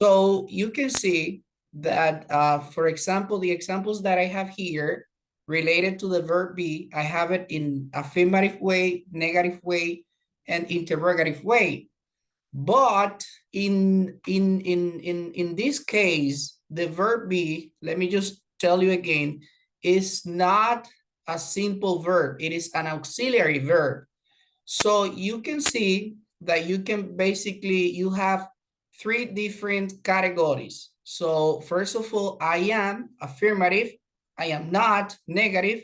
So you can see that, for example, the examples that I have here related to the verb be, I have it in affirmative way, negative way, and interrogative way. But in this case, the verb be, let me just tell you again, is not a simple verb. It is an auxiliary verb. So you can see that you can basically, you have three different categories. So first of all, I am affirmative, I am not negative,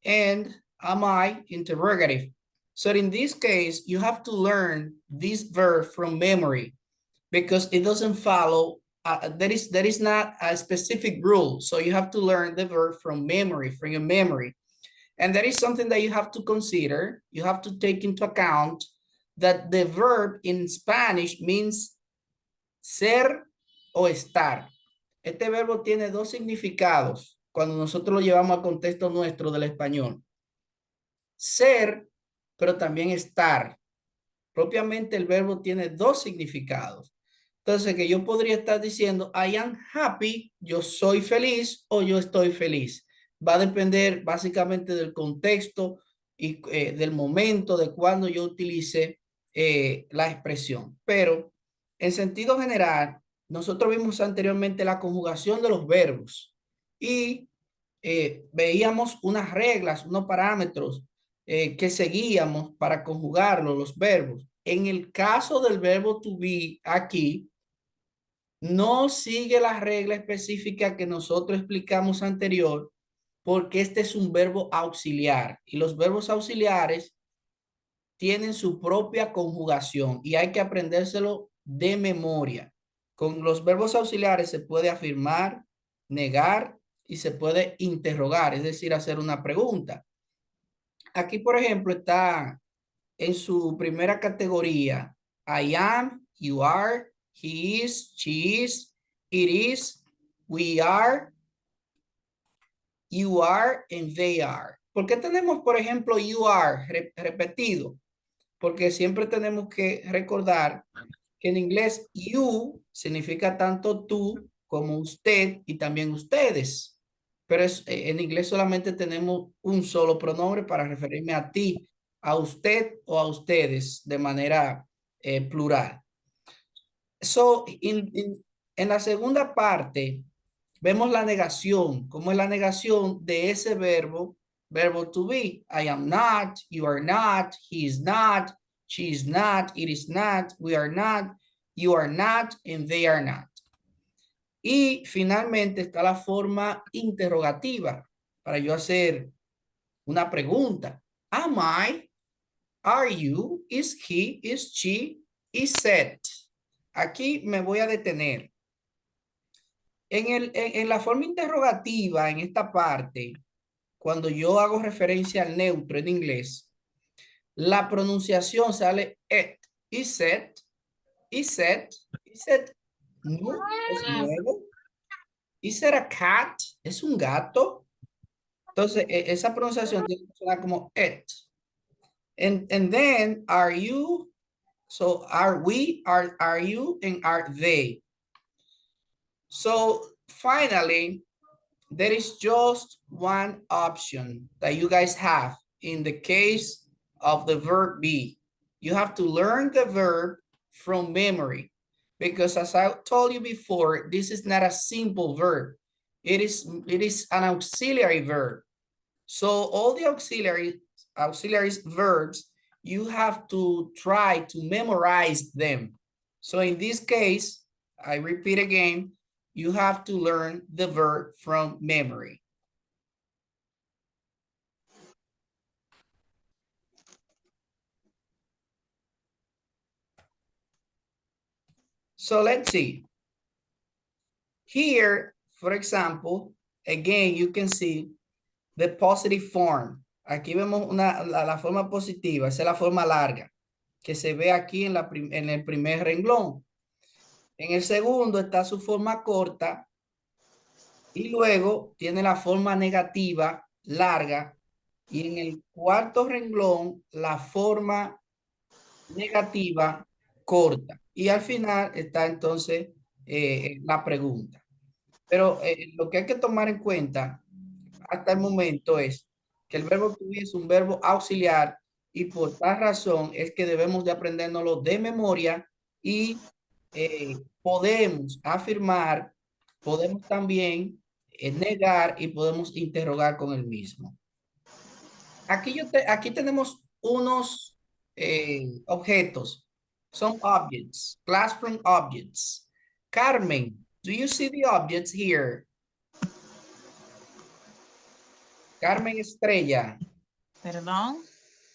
and am I interrogative. So in this case, you have to learn this verb from memory because it doesn't follow, there is not a specific rule. So you have to learn the verb from memory, from your memory. And that is something that you have to consider. You have to take into account that the verb in Spanish means ser o estar. Este verbo tiene dos significados cuando nosotros lo llevamos al contexto nuestro del español. Ser, pero también estar. Propiamente el verbo tiene dos significados. Entonces, que yo podría estar diciendo, I am happy, yo soy feliz o yo estoy feliz. Va a depender básicamente del contexto y del momento de cuando yo utilice la expresión. Pero en sentido general, nosotros vimos anteriormente la conjugación de los verbos y veíamos unas reglas, unos parámetros que seguíamos para conjugarlo, los verbos. En el caso del verbo to be aquí, no sigue la regla específica que nosotros explicamos anterior, porque este es un verbo auxiliar y los verbos auxiliares tienen su propia conjugación y hay que aprendérselo de memoria. Con los verbos auxiliares se puede afirmar, negar y se puede interrogar, es decir, hacer una pregunta. Aquí, por ejemplo, está en su primera categoría, I am, you are, he is, she is, it is, we are, you are, and they are. ¿Por qué tenemos, por ejemplo, you are repetido? Porque siempre tenemos que recordar que en inglés you significa tanto tú como usted y también ustedes. Pero en inglés solamente tenemos un solo pronombre para referirme a ti, a usted o a ustedes de manera plural. So, en la segunda parte, vemos la negación, como es la negación de ese verbo, verbo to be. I am not, you are not, he is not, she is not, it is not, we are not, you are not, and they are not. Y finalmente está la forma interrogativa para yo hacer una pregunta. Am I? Are you? Is he? Is she? Is it? Aquí me voy a detener. En la forma interrogativa, en esta parte, cuando yo hago referencia al neutro en inglés, la pronunciación sale it. Is it? Is it? Is it? No, es nuevo. Is it a cat? ¿Es un gato? Entonces, esa pronunciación tiene que sonar como it. And then, are you? So, are we, are you, and are they? So, finally, there is just one option that you guys have in the case of the verb be. You have to learn the verb from memory because as I told you before, this is not a simple verb. It is an auxiliary verb. So all the auxiliary verbs, you have to try to memorize them. So in this case, I repeat again, you have to learn the verb from memory. So let's see. Here, for example, again, you can see the positive form. Aquí vemos la forma positiva, esa es la forma larga, que se ve aquí en el primer renglón. En el segundo está su forma corta y luego tiene la forma negativa larga y en el cuarto renglón la forma negativa corta y al final está entonces la pregunta. Pero lo que hay que tomar en cuenta hasta el momento es que el verbo to be es un verbo auxiliar y por tal razón es que debemos de aprendérnoslo de memoria y podemos afirmar, podemos también negar y podemos interrogar con el mismo. Aquí tenemos unos objetos. Son objects, classroom objects. Carmen, do you see the objects here? Carmen Estrella, Perdón.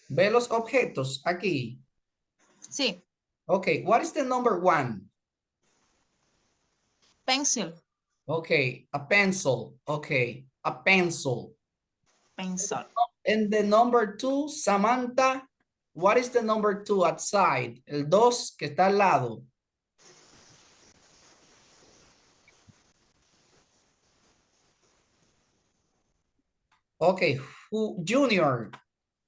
ve los objetos aquí. Sí. Okay, what is the number one? Pencil. Okay, a pencil. Okay, a pencil. Pencil. And the number two, Samantha, what is the number two outside? El dos que está al lado. Okay, Junior,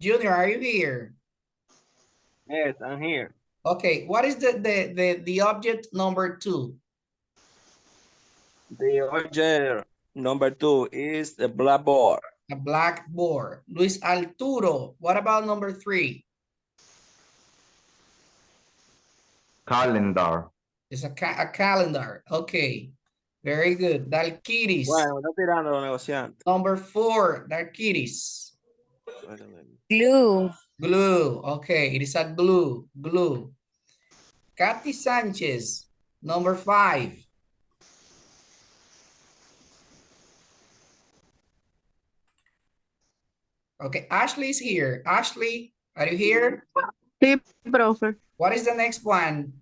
are you here? Yes, I'm here. Okay, what is the object number two? The object number 2 is the blackboard. A blackboard. Luis Arturo, what about number three? Calendar. It's a calendar. Okay, very good. Dalkiris. Bueno, está tirando los negociantes. Number four, Dalkiris. Glue. Glue. Okay, it is a glue. Glue. Kathy Sanchez, number five. Okay, Ashley is here. Ashley, are you here? Sí, profe. What is the next one,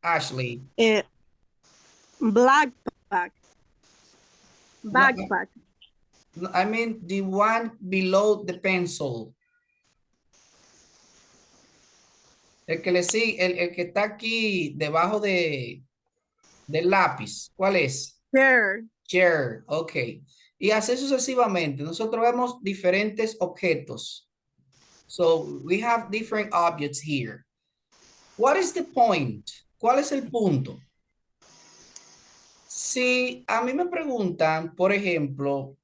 Ashley? Backpack. Backpack. I mean the one below the pencil. El que le sigue, el que está aquí debajo del lápiz. ¿Cuál es? Chair. Chair, ok. Y así sucesivamente. Nosotros vemos diferentes objetos. So we have different objects here. What is the point? ¿Cuál es el punto? Si a mí me preguntan, por ejemplo,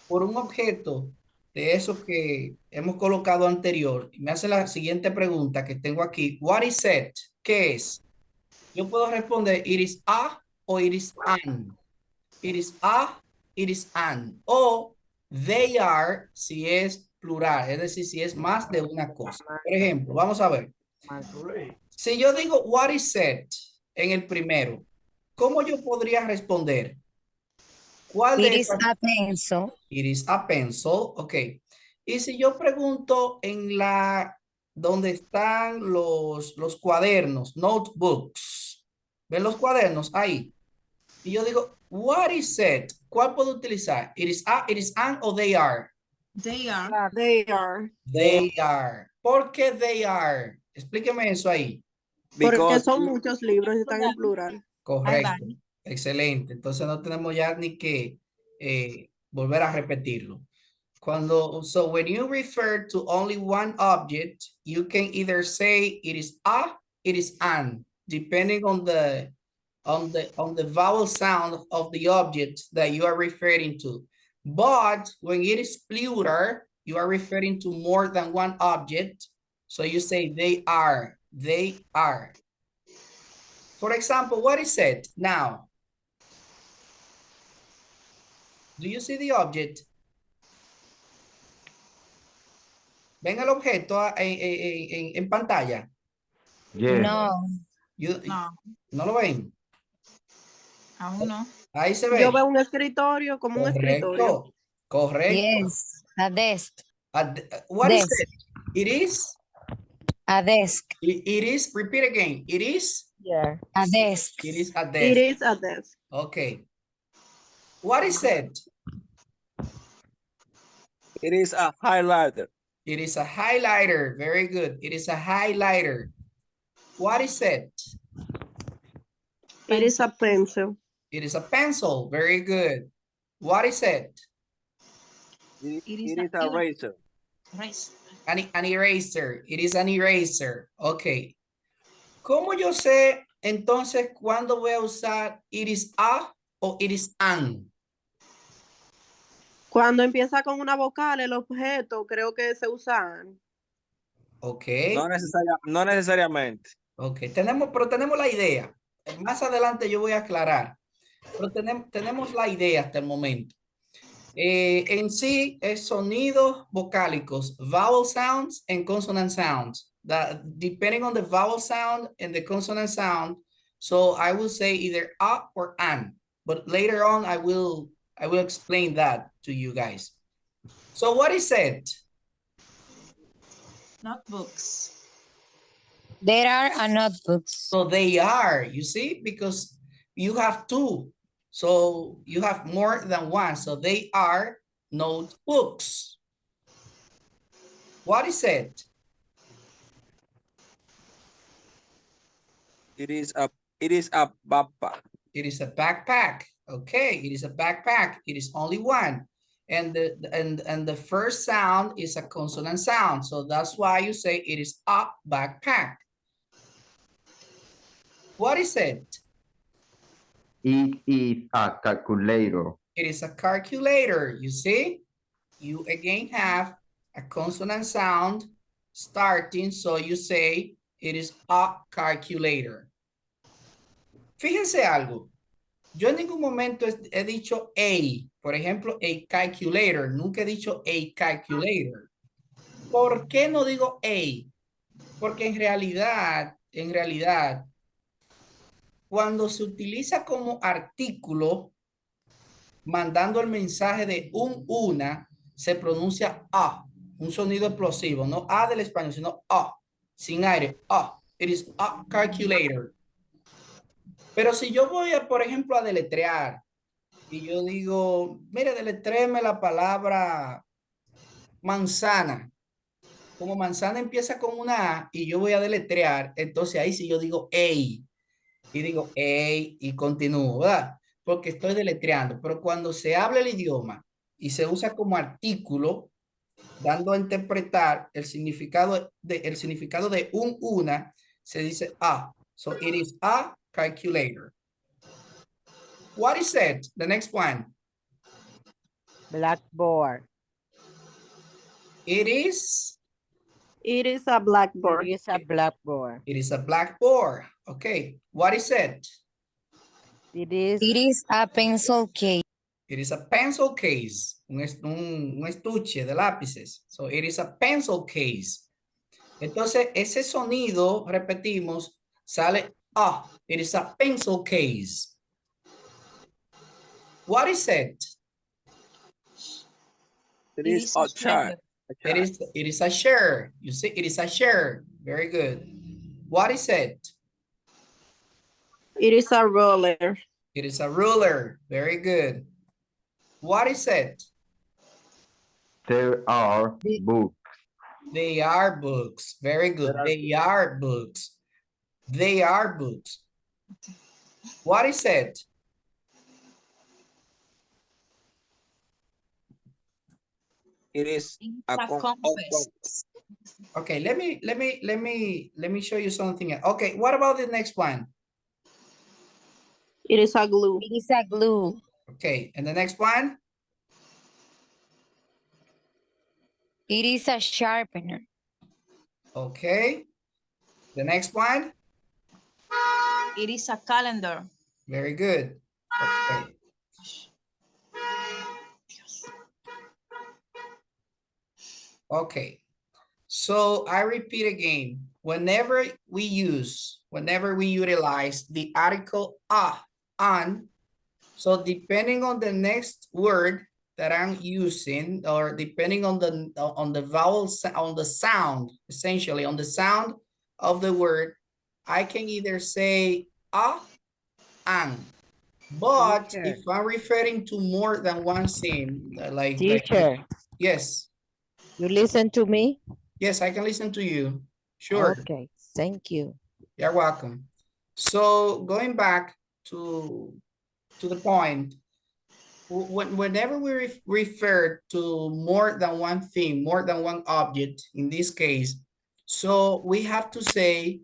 por un objeto de esos que hemos colocado anterior, y me hace la siguiente pregunta que tengo aquí, what is it? ¿Qué es? Yo puedo responder, it is a o it is an. It is a, it is an. O they are, si es plural, es decir, si es más de una cosa. Por ejemplo, vamos a ver. Si yo digo, what is it? En el primero, ¿cómo yo podría responder? ¿Cuál It de is a pencil. It is a pencil, ok. Y si yo pregunto en donde están los cuadernos, notebooks, ¿ven los cuadernos ahí? Y yo digo, what is it? ¿Cuál puedo utilizar? It is a, it is an, o they are? They are. They are. They are. ¿Por qué they are? Explíqueme eso ahí. Porque Because son muchos libros y están en plural. Correcto. Excelente. Entonces no tenemos ya ni que volver a repetirlo. So when you refer to only one object, you can either say it is a, it is an, depending on the vowel sound of the object that you are referring to. But when it is plural, you are referring to more than one object. So you say they are, they are. For example, what is it now? Do you see the object? ¿Ven el objeto en pantalla? Yes. No. No, ¿No lo ven? aún no. Ahí se ve. Yo veo un escritorio como un escritorio. Correcto. Yes. A desk. What is Desk. it? It is? A desk. It is, repeat again. It is? Yeah. A desk. It is a It desk. is a desk. Okay. What is it? it is a highlighter. It is a highlighter. Very good. It is a highlighter. What is it? It is a pencil. It is a pencil. Very good. What is it? It is is a a razor. Race. An eraser. It is an eraser. Okay. ¿Cómo yo sé entonces, ¿cuándo voy a usar it is a o it is an? Cuando empieza con una vocal, el objeto, creo que se usan. Ok. No necesariamente. Ok, pero tenemos la idea. Más adelante yo voy a aclarar. Pero tenemos la idea hasta el momento. En sí es sonidos vocálicos, vowel sounds and consonant sounds. Depending on the vowel sound and the consonant sound, so I will say either a or an. But later on, I will explain that to you guys. So what is it? Notebooks. There are notebooks. So they are, you see, because you have two. So you have more than one. So they are notebooks. What is it? It is a backpack. It is a backpack. Okay, it is a backpack. It is only one. And the first sound is a consonant sound. So that's why you say it is a backpack. What is it? It is a calculator. It is a calculator. You see? You again have a consonant sound starting. So you say it is a calculator. Fíjense algo. Yo en ningún momento he dicho a, por ejemplo, a calculator. Nunca he dicho a calculator. ¿Por qué no digo a? Porque en realidad, cuando se utiliza como artículo, mandando el mensaje de una, se pronuncia a, un sonido explosivo, no a del español, sino a, sin aire, a. It is a calculator. Pero si yo voy a, por ejemplo, a deletrear y yo digo, mire, deletréeme la palabra manzana. Como manzana empieza con una A y yo voy a deletrear, entonces ahí sí yo digo ey. Y digo ey y continúo, ¿verdad? Porque estoy deletreando. Pero cuando se habla el idioma y se usa como artículo, dando a interpretar el significado de una, se dice a. So it is a calculator. What is it? The next one. Blackboard. It is. It is a blackboard. It is a blackboard. It is a blackboard. Okay. What is it? It is. It is a pencil case. It is a pencil case. Un estuche de lápices. So it is a pencil case. Entonces, ese sonido, repetimos, sale a. It is a pencil case. What is it? It is a chart. It is a chair. You see, it is a chair. Very good. What is it? It is a ruler. It is a ruler. Very good. What is it? There are books. They are books. Very good. They are books. They are books. What is it? It is a compass. Okay, let me show you something else. Okay, what about the next one? It is a glue. It is a glue. Okay, and the next one? It is a sharpener. Okay. The next one? It is a calendar. Very good. Okay. Okay. So I repeat again, whenever we utilize the article a, an, so depending on the next word that I'm using, or depending on the vowel, on the sound, essentially on the sound of the word, I can either say a, an. But Teacher. if I'm referring to more than one thing, Teacher, yes, you listen to me? yes, I can listen to you. Sure. Okay, thank you. You're welcome. So going back to the point, whenever we refer to more than one thing, more than one object, in this case, so we have to say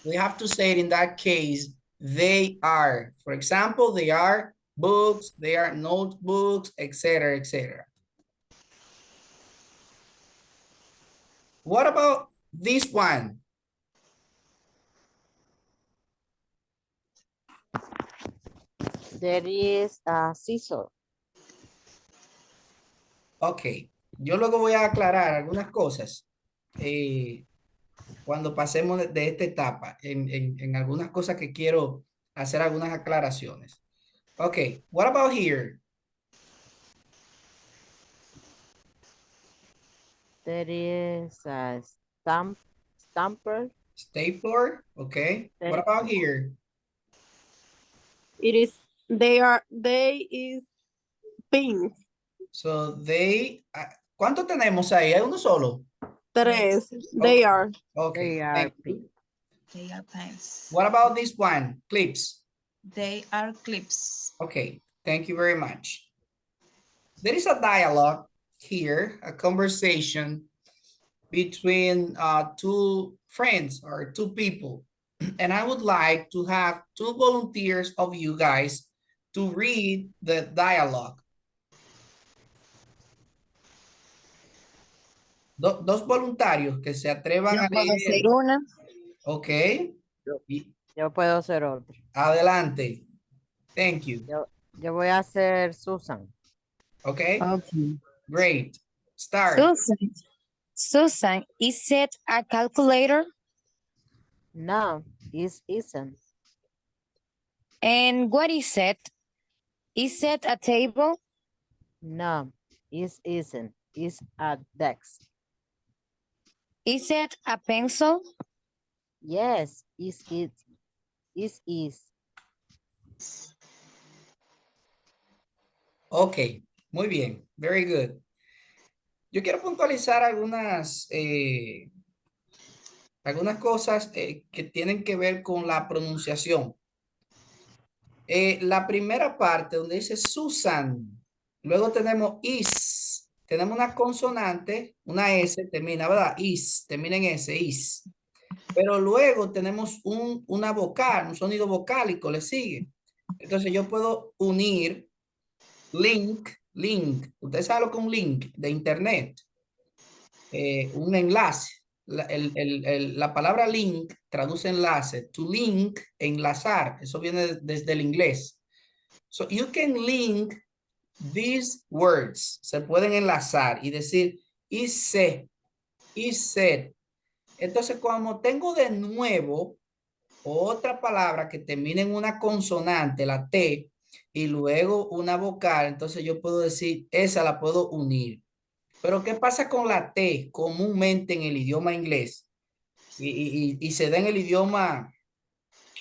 we have to say it in that case, they are. For example, they are books, they are notebooks, etc., etc. What about this one? There is a scissor. Ok, yo luego voy a aclarar algunas cosas cuando pasemos de esta etapa en algunas cosas que quiero hacer algunas aclaraciones. Ok, what about here? There is a stamper. Stapler, okay. What There- about here? It is, they is pink. So they, ¿cuánto tenemos ahí? ¿Hay uno solo? Tres. Okay. They are. Okay, They are thank you. pink. They are pens. What about this one? Clips. They are clips. Okay, thank you very much. There is a dialogue here, a conversation between two friends or two people. And I would like to have two volunteers of you guys to read the dialogue. Dos voluntarios que se atrevan Yo a puedo leer. ser una. Ok. Y Yo puedo hacer otro. adelante. Thank you. Yo voy a hacer Susan. Okay. Okay. Great. Start. Susan, is it a calculator? No, it isn't. And what is it? Is it a table? No, it isn't. It's a desk. Is it a pencil? Yes, it is. It is. Ok, muy bien. Very good. Yo quiero puntualizar algunas cosas que tienen que ver con la pronunciación. La primera parte donde dice Susan, luego tenemos is, tenemos una consonante, una S termina, ¿verdad? Is, termina en S, is. Pero luego tenemos una vocal, un sonido vocálico, le sigue. Entonces yo puedo unir link. Usted sabe lo que es un link de internet. Un enlace. La palabra link traduce enlace. To link, enlazar. Eso viene desde el inglés. So you can link these words. Se pueden enlazar y decir is said. Entonces, cuando tengo de nuevo otra palabra que termine en una consonante, la T, y luego una vocal, entonces yo puedo decir, esa la puedo unir. Pero ¿qué pasa con la T comúnmente en el idioma inglés? Y se da en el idioma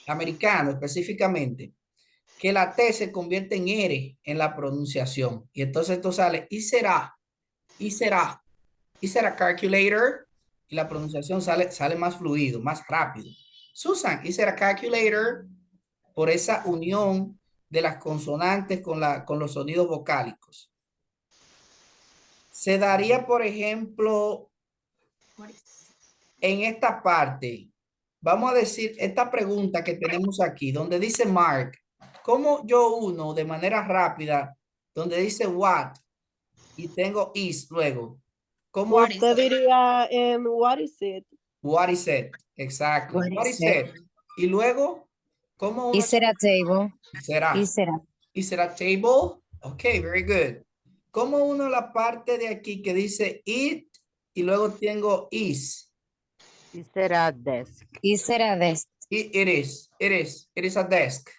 americano específicamente, que la T se convierte en R en la pronunciación. Y entonces esto sale, y será calculator, y la pronunciación sale más fluido, más rápido. Susan, is it a calculator? Por esa unión de las consonantes con los sonidos vocálicos. Se daría, por ejemplo, en esta parte, vamos a decir, esta pregunta que tenemos aquí, donde dice Mark, ¿cómo yo uno de manera rápida, donde dice what, y tengo is luego? ¿Cómo What is Usted it? diría en what is it? What is it? Exactly. What What is is it? Y luego, ¿cómo uno Is it a table? será? Is it a... Is it a table? Okay, very good. ¿Cómo uno la parte de aquí que dice it y luego tengo is? It's a desk. Is it a desk? It is. It is a desk.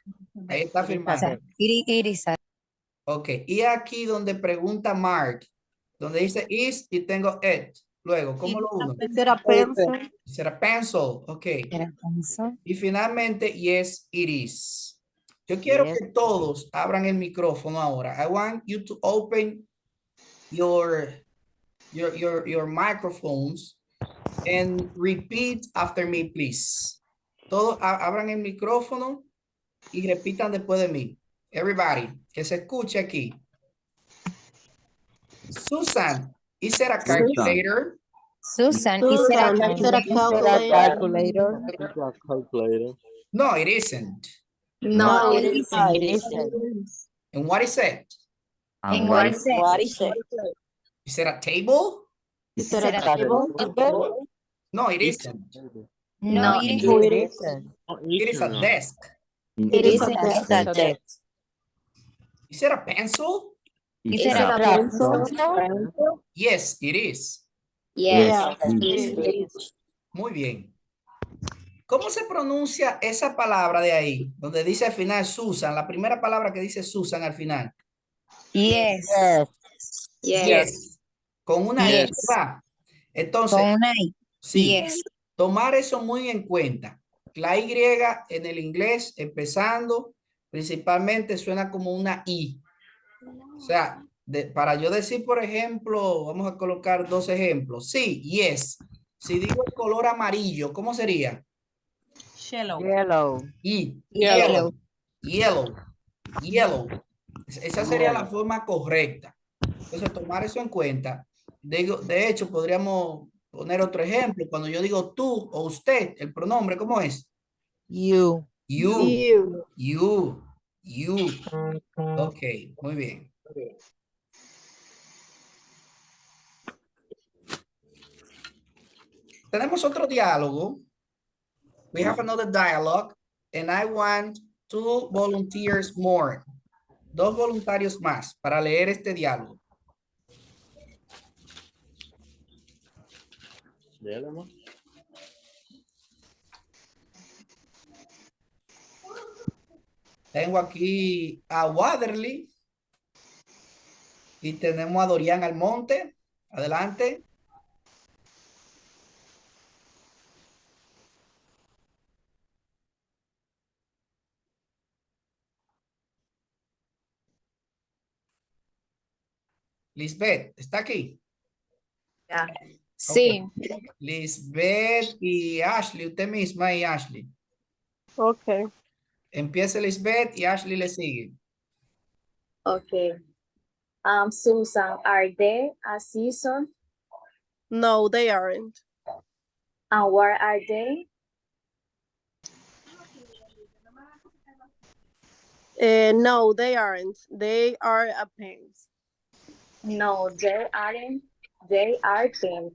Ahí está It is a firmado. desk. It is a... Ok, y aquí donde pregunta Mark, donde dice is y tengo it. Luego, ¿cómo lo uno? Is it a pencil? Será pencil. Ok. Era pencil. Y finalmente, yes, it is. Yo quiero Yes. que todos abran el micrófono ahora. I want you to open your microphones and repeat after me, please. Todos abran el micrófono y repitan después de mí. Everybody, que se escuche aquí. Susan, is it a calculator? Susan, is it a Susan, is it a Calculator. calculator? No, it isn't. No, it It isn't. isn't. And what is it? And what what is is it? What is it? Is it a table? Is it a table? No, it isn't. No, it It isn't. isn't. It is a desk. It isn't. It's a desk. Is it a pencil? Is it a a pencil? pencil? Yes, it is. Yes. It is. Muy bien. ¿Cómo se pronuncia esa palabra de ahí? Donde dice al final Susan, la primera palabra que dice Susan al final. Yes. Yes. Yes. Con una I, Yes. ¿verdad? Entonces, Con una I. sí, Yes. tomar eso muy en cuenta. La Y en el inglés, empezando, principalmente suena como una I. O sea, para yo decir, por ejemplo, vamos a colocar dos ejemplos. Sí, yes. Si digo el color amarillo, ¿cómo sería? Yellow. Yellow. Y Yellow. yellow, yellow. Esa sería la forma correcta. Entonces, tomar eso en cuenta. De hecho, podríamos poner otro ejemplo. Cuando yo digo tú o usted, el pronombre, ¿cómo es? You. You, you. Ok, muy bien. Tenemos otro diálogo. We have another dialogue, and I want 2 volunteers more. 2 voluntarios más para leer este diálogo. Tengo aquí a Waterly y tenemos a Dorian Almonte. Adelante. Lisbeth, ¿está aquí? Sí. Lisbeth y Ashley, usted misma y Ashley. Okay. Empieza Lisbeth y Ashley le sigue. Okay. Susan, are they a season? No, they aren't. And where are they? No, they aren't. They are a pens. No, they aren't. They are pink.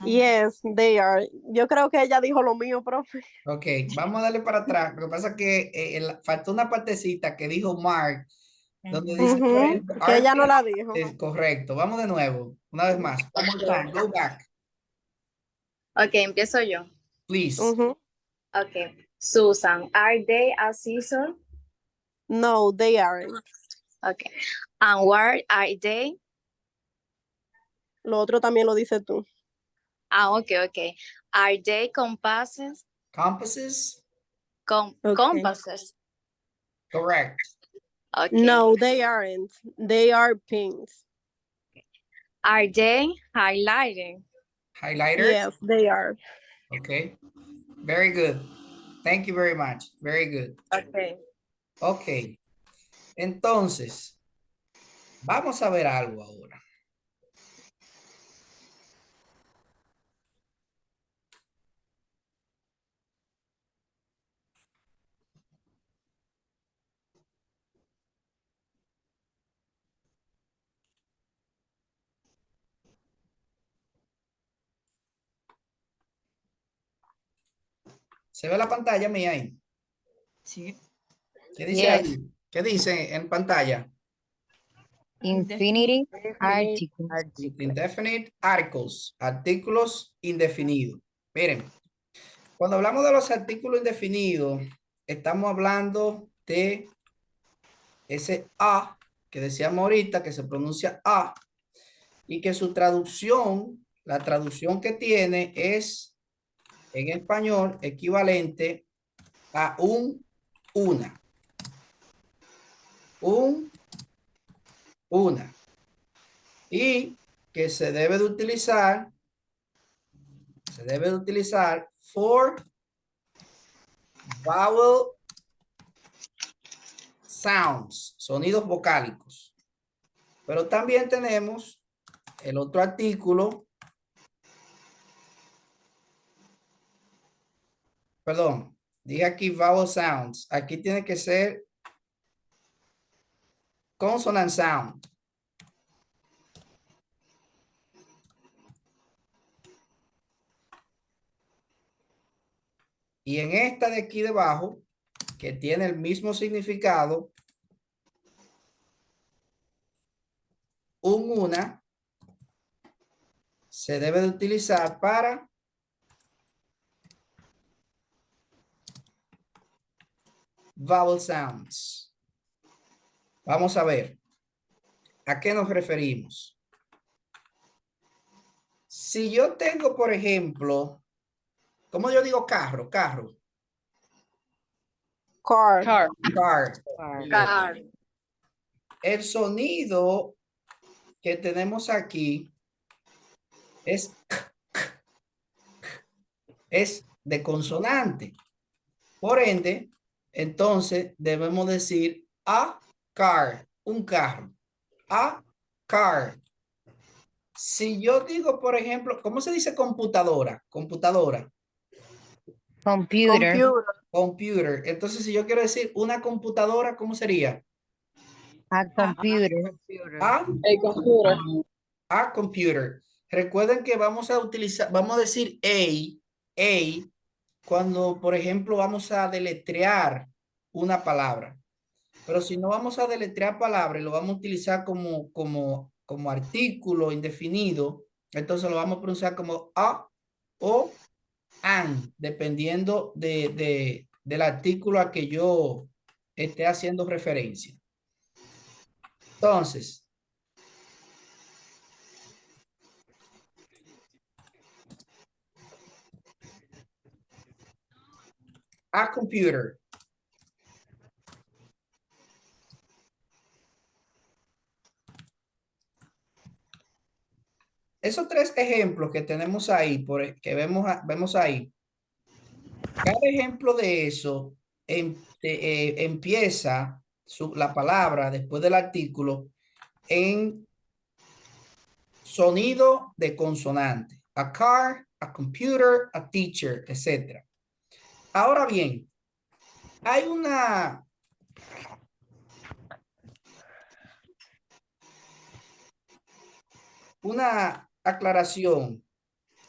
Yes, they are. Yo creo que ella dijo lo mío, profe. Ok, vamos a darle para atrás. Lo que pasa es que faltó una partecita que dijo Mark, donde dice, por Ujú, ejemplo, que ella no Arctic. la dijo. Es correcto. Vamos de nuevo. Una vez más. One more time. Go back, Okay, empiezo yo. please. Ujú. Okay. Susan, are they a season? No, they aren't. Okay. And where are they? Lo otro también lo dices tú. Okay. Are they compasses? Compasses? Okay. Compasses. Correct. Okay. No, they aren't. They are pins. Are they highlighting? Highlighters? Yes, they are. Okay. Very good. Thank you very much. Very good. Okay. Ok. Entonces, vamos a ver algo ahora. ¿Se ve la pantalla mía ahí? Sí. ¿Qué dice Yes. ahí? ¿Qué dice en pantalla? Infinity articles. Indefinite articles. Artículos indefinidos. Miren, cuando hablamos de los artículos indefinidos, estamos hablando de ese A que decíamos ahorita, que se pronuncia A, y que su traducción, la traducción que tiene es en español equivalente a una. Una. Y que se debe de utilizar for vowel sounds, sonidos vocálicos. Pero también tenemos el otro artículo. Perdón, dije aquí vowel sounds. Aquí tiene que ser consonant sound. Y en esta de aquí debajo, que tiene el mismo significado, una se debe de utilizar para vowel sounds. Vamos a ver a qué nos referimos. Si yo tengo, por ejemplo, ¿cómo yo digo carro? Carro. Car. Car. Car. Car. El sonido que tenemos aquí es de consonante. Por ende, entonces debemos decir a car, un carro. A car. Si yo digo, por ejemplo, ¿cómo se dice computadora? Computadora. Computer. Computer. Computer. Entonces, si yo quiero decir una computadora, ¿cómo sería? A computer. A, El computer. a computer. Recuerden que vamos a utilizar, vamos a decir a, cuando, por ejemplo, vamos a deletrear una palabra. Pero si no vamos a deletrear palabras, lo vamos a utilizar como artículo indefinido, entonces lo vamos a pronunciar como a o an, dependiendo del artículo a que yo esté haciendo referencia. Entonces, a computer. Esos tres ejemplos que tenemos ahí, que vemos ahí, cada ejemplo de eso empieza la palabra después del artículo en sonido de consonante. A car, a computer, a teacher, etc. Ahora bien, hay una aclaración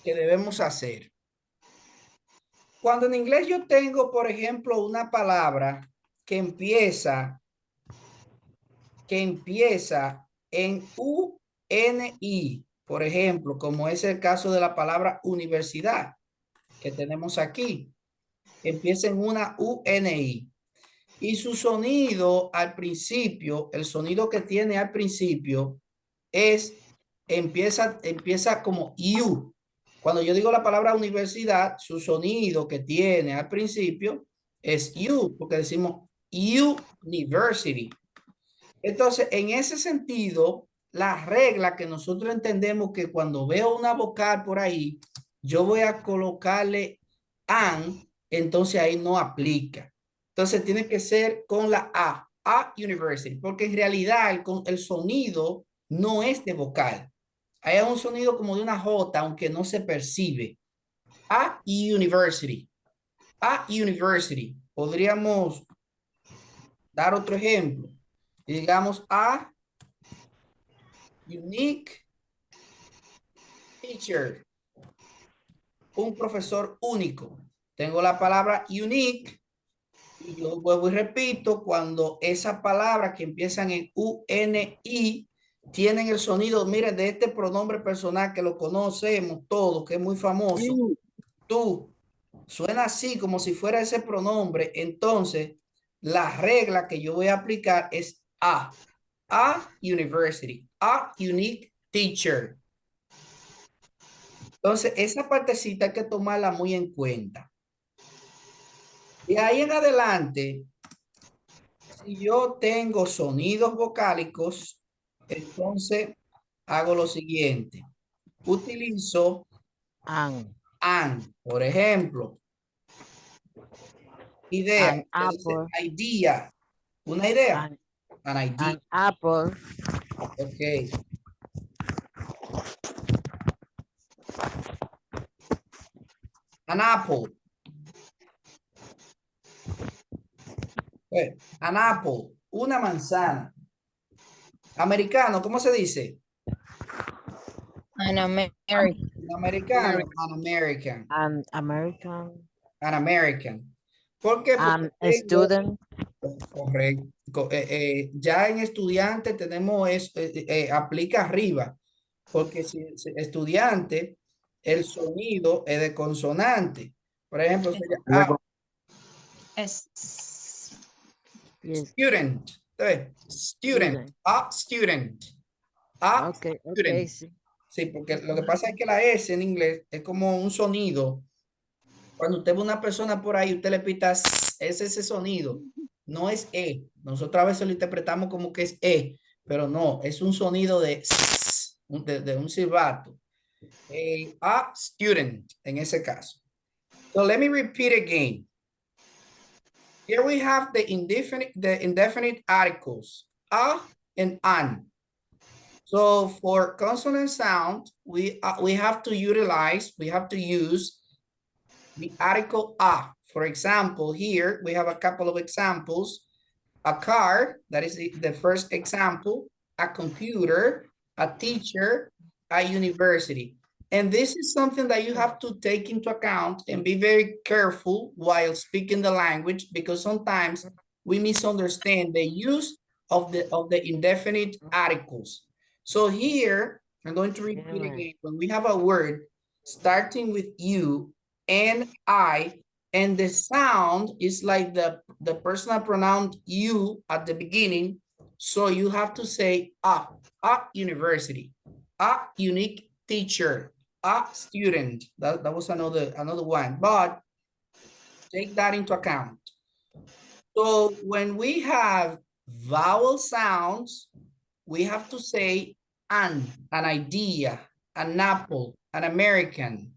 que debemos hacer. Cuando en inglés yo tengo, por ejemplo, una palabra que empieza en UNI, por ejemplo, como es el caso de la palabra universidad que tenemos aquí, empieza en una UNI. Y su sonido al principio, el sonido que tiene al principio empieza como U. Cuando yo digo la palabra universidad, su sonido que tiene al principio es U, porque decimos university. Entonces, en ese sentido, la regla que nosotros entendemos que cuando veo una vocal por ahí, yo voy a colocarle an, entonces ahí no aplica. Entonces tiene que ser con la a university, porque en realidad el sonido no es de vocal. Hay un sonido como de una J, aunque no se percibe. A university. A university. Podríamos dar otro ejemplo. Digamos a unique teacher. Un profesor único. Tengo la palabra unique. Y yo vuelvo y repito, cuando esas palabras que empiezan en UNI tienen el sonido, mire, de este pronombre personal que lo conocemos todos, que es muy famoso. Tú. Suena así como si fuera ese pronombre. Entonces, la regla que yo voy a aplicar es a university, a unique teacher. Entonces, esa partecita hay que tomarla muy en cuenta. Y ahí en adelante, si yo tengo sonidos vocálicos, entonces hago lo siguiente. Utilizo An por ejemplo. Idea. An apple. Idea. Una idea. An An idea. apple. Ok. An apple. An apple. Una manzana. Americano, ¿cómo se dice? An American. Un americano. An American. An American. An American. ¿Por qué? An Porque student. correcto. Ya en estudiante tenemos aplica arriba, porque si estudiante, el sonido es de consonante. Por ejemplo, Luego, Es. Yes. student, student, Student. a student, a Okay, student. okay, sí. Sí, porque lo que pasa es que la S en inglés es como un sonido. Cuando usted ve una persona por ahí, usted le pita "s", es ese sonido, no es E. Nosotros a veces lo interpretamos como que es E, pero no, es un sonido de "s", de un silbato. A student en ese caso. So let me repeat again. Here we have the indefinite articles, a and an. So for consonant sound, we have to use the article a. For example, here we have a couple of examples. A car, that is the first example, a computer, a teacher, a university. And this is something that you have to take into account and be very careful while speaking the language, because sometimes we misunderstand the use of the indefinite articles. So here, I'm going to repeat again, when we have a word starting with you and I, and the sound is like the personal pronoun you at the beginning, so you have to say a university, a unique teacher, a student. That was another one, but take that into account. So when we have vowel sounds, we have to say an idea, an apple, an American,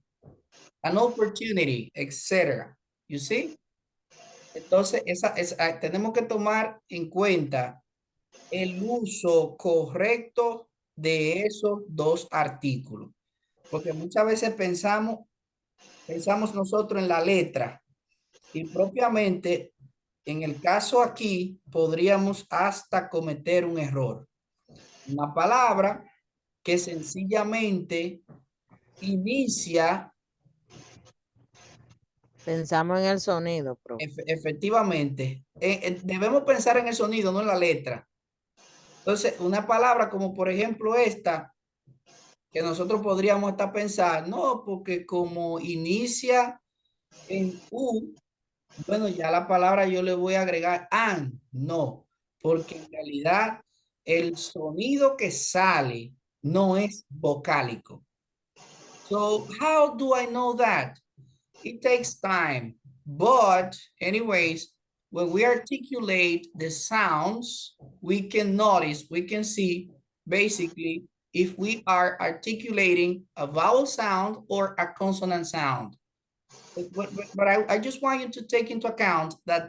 an opportunity, etc. You see? Entonces, tenemos que tomar en cuenta el uso correcto de esos dos artículos. Porque muchas veces pensamos nosotros en la letra, y propiamente en el caso aquí podríamos hasta cometer un error. Una palabra que sencillamente inicia. Pensamos en el sonido, profe. Efectivamente, debemos pensar en el sonido, no en la letra. Entonces, una palabra como por ejemplo esta, que nosotros podríamos estar pensando, no, porque como inicia en U, bueno, ya la palabra yo le voy a agregar an, no, porque en realidad el sonido que sale no es vocálico. So, how do I know that? It takes time, but anyways, when we articulate the sounds, we can notice, we can see basically if we are articulating a vowel sound or a consonant sound. But I just want you to take into account that